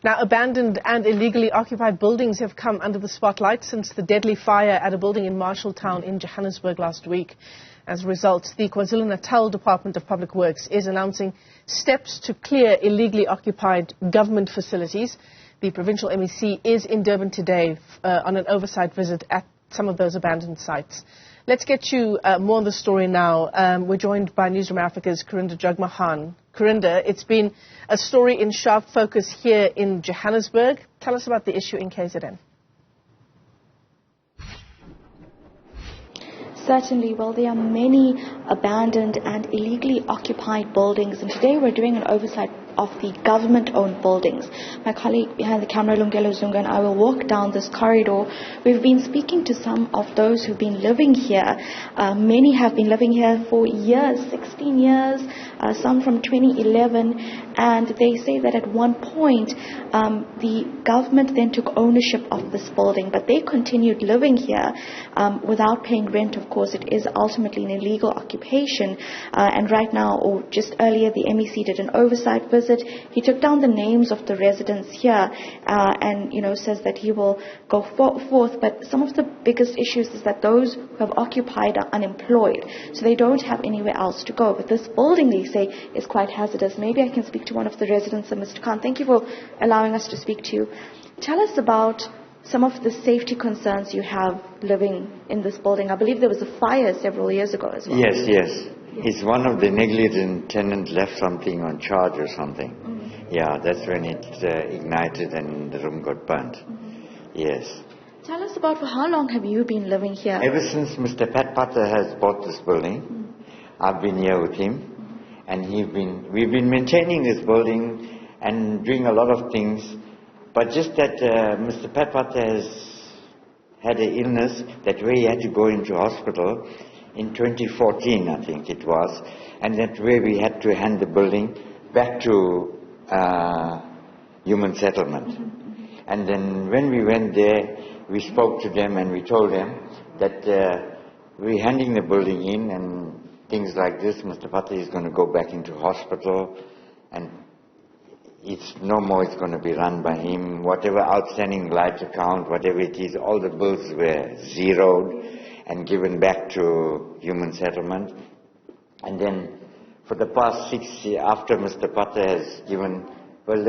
Now, abandoned and illegally occupied buildings have come under the spotlight since the deadly fire at a building in Marshalltown in Johannesburg last week. As a result, the KwaZulu-Natal Department of Public Works is announcing steps to clear illegally occupied government facilities. The provincial MEC is in Durban today on an oversight visit at some of those abandoned sites. Let's get you more on the story now. We're joined by Newzroom Afrika's Karinda Jagmohan. Karinda, it's been a story in sharp focus here in Johannesburg. Tell us about the issue in KZN. Certainly. Well, there are many abandoned and illegally occupied buildings, and today we're doing an oversight of the government-owned buildings. My colleague behind the camera, Lungelo Zunga, and I will walk down this corridor. We've been speaking to some of those who've been living here. Many have been living here for years, 16 years, some from 2011, and they say that at one point the government then took ownership of this building, but they continued living here without paying rent. Of course, it is ultimately an illegal occupation, and right now, or just earlier, the MEC did an oversight visit. He took down the names of the residents here and, says that he will go forth. But some of the biggest issues is that those who have occupied are unemployed, so they don't have anywhere else to go. But this building, they say, is quite hazardous. Maybe I can speak to one of the residents. Mr. Khan, thank you for allowing us to speak to you. Tell us about some of the safety concerns you have living in this building. I believe there was a fire several years ago as well. Yes. It's one of the negligent tenants left something on charge or something. Mm-hmm. Yeah, that's when it ignited and the room got burnt. Mm-hmm. Yes. Tell us about for how long have you been living here? Ever since Mr. Pat Potter has bought this building, mm-hmm. I've been here with him, mm-hmm. and we've been maintaining this building and doing a lot of things, but just that Mr. Pat Potter has had an illness that way he had to go into hospital. In 2014, I think it was, and that way we had to hand the building back to human settlement. Mm-hmm. And then when we went there, we spoke to them and we told them that we're handing the building in and things like this. Mr. Pate is going to go back into hospital, and it's no more. It's going to be run by him. Whatever outstanding light account, whatever it is, all the bills were zeroed and given back to human settlement. And then for the past 6 years, after Mr. Pate has given, well,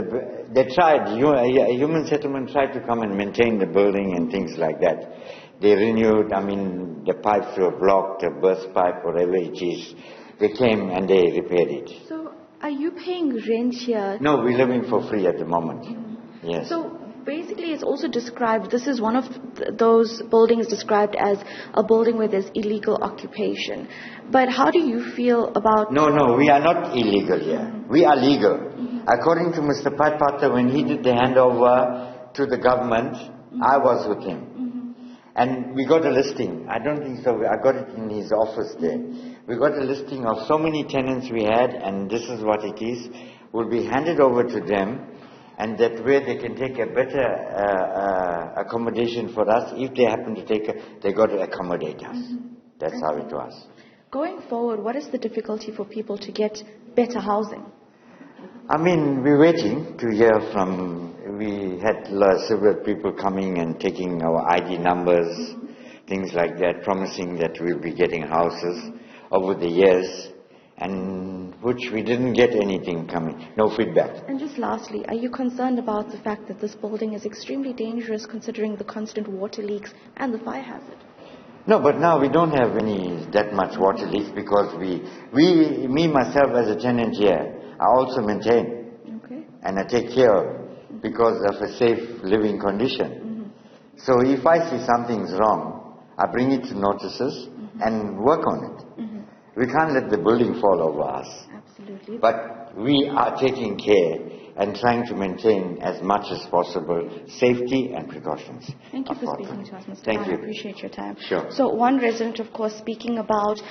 they tried, human settlement tried to come and maintain the building and things like that. They renewed, the pipes were blocked, a burst pipe, whatever it is. They came and they repaired it. So are you paying rent here? No, we're living for free at the moment. Mm-hmm. Yes. So basically, it's also described, this is one of those buildings described as a building where there's illegal occupation. But how do you feel about... No, we are not illegal here. Mm-hmm. We are legal. Mm-hmm. According to Mr. Pat Potter, when he did the handover to the government, mm-hmm. I was with him. Mm-hmm. And we got a listing. I don't think so. I got it in his office there. We got a listing of so many tenants we had, and this is what it is. Will be handed over to them, and that way they can take a better accommodation for us. If they happen to they got to accommodate us. Mm-hmm. That's how it was. Going forward, what is the difficulty for people to get better housing? We're waiting to hear from, we had several people coming and taking our ID numbers, mm-hmm. things like that, promising that we'll be getting houses over the years, and which we didn't get anything coming, no feedback. And just lastly, are you concerned about the fact that this building is extremely dangerous considering the constant water leaks and the fire hazard? No, but now we don't have that much water leaks because me myself as a tenant here, I also maintain. Okay. And I take care because of a safe living condition. Mm-hmm. So if I see something's wrong, I bring it to notices mm-hmm. and work on it. Mm-hmm. We can't let the building fall over us. Absolutely. But we are taking care and trying to maintain as much as possible safety and precautions. Thank you for speaking to us, Mr. Thank you. I appreciate your time. Sure. So one resident, of course, speaking about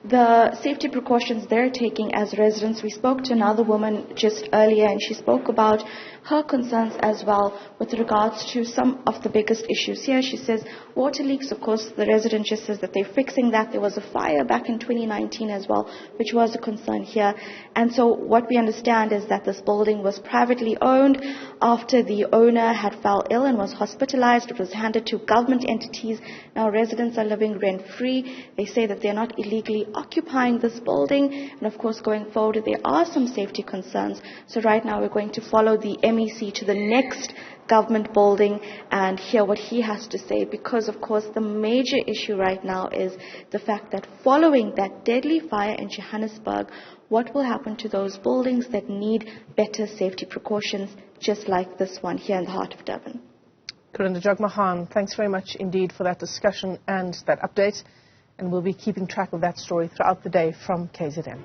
the safety precautions they're taking as residents. We spoke to another woman just earlier, and she spoke about her concerns as well with regards to some of the biggest issues here. She says water leaks, of course, the resident just says that they're fixing that. There was a fire back in 2019 as well, which was a concern here. And so what we understand is that this building was privately owned. After the owner had fell ill and was hospitalized, it was handed to government entities. Now residents are living rent-free. They say that they're not illegally occupying this building. And of course, going forward, there are some safety concerns. So right now we're going to follow the MEC to the next government building and hear what he has to say, because of course the major issue right now is the fact that following that deadly fire in Johannesburg, what will happen to those buildings that need better safety precautions, just like this one here in the heart of Durban. Karinda Jagmohan, thanks very much indeed for that discussion and that update, and we'll be keeping track of that story throughout the day from KZN.